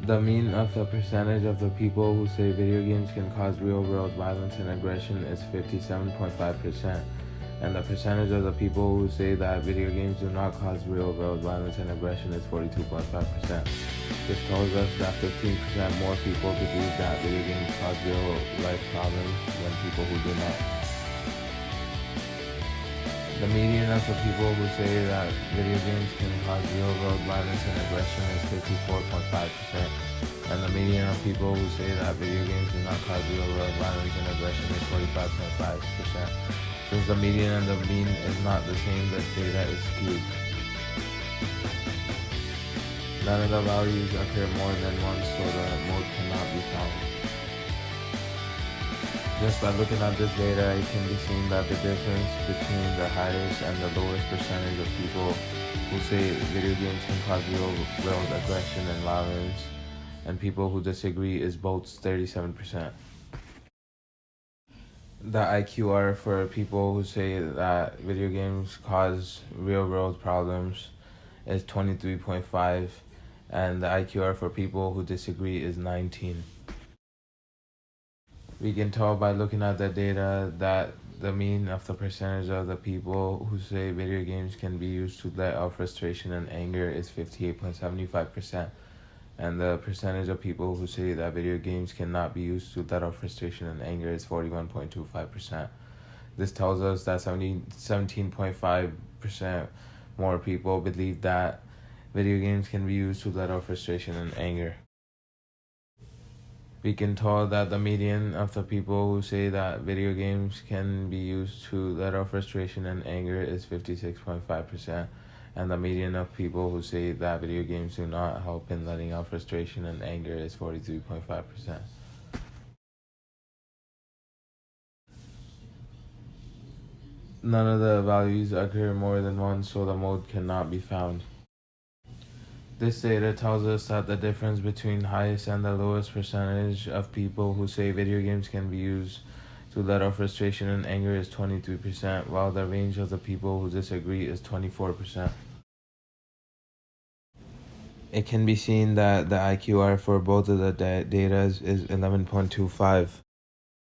The mean of the percentage of the people who say video games can cause real-world violence and aggression is 57.5%, and the percentage of the people who say that video games do not cause real-world violence and aggression is 42.5%. This tells us that 15% more people believe that video games cause real-life problems than people who do not. The median of the people who say that video games can cause real-world violence and aggression is 54.5%, and the median of people who say that video games do not cause real-world violence and aggression is 45.5%. Since the median and the mean is not the same, the data is skewed. None of the values occur more than once, so the mode cannot be found. Just by looking at this data, it can be seen that the difference between the highest and the lowest percentage of people who say video games can cause real-world aggression and violence, and people who disagree, is both 37%. The IQR for people who say that video games cause real-world problems is 23.5, and the IQR for people who disagree is 19. We can tell by looking at the data that the mean of the percentage of the people who say video games can be used to let out frustration and anger is 58.75%, and the percentage of people who say that video games cannot be used to let out frustration and anger is 41.25%. This tells us that 17.5% more people believe that video games can be used to let out frustration and anger. We can tell that the median of the people who say that video games can be used to let out frustration and anger is 56.5%, and the median of people who say that video games do not help in letting out frustration and anger is 43.5%. None of the values occur more than once, so the mode cannot be found. This data tells us that the difference between highest and the lowest percentage of people who say video games can be used to let out frustration and anger is 23%, while the range of the people who disagree is 24%. It can be seen that the IQR for both of the data is 11.25.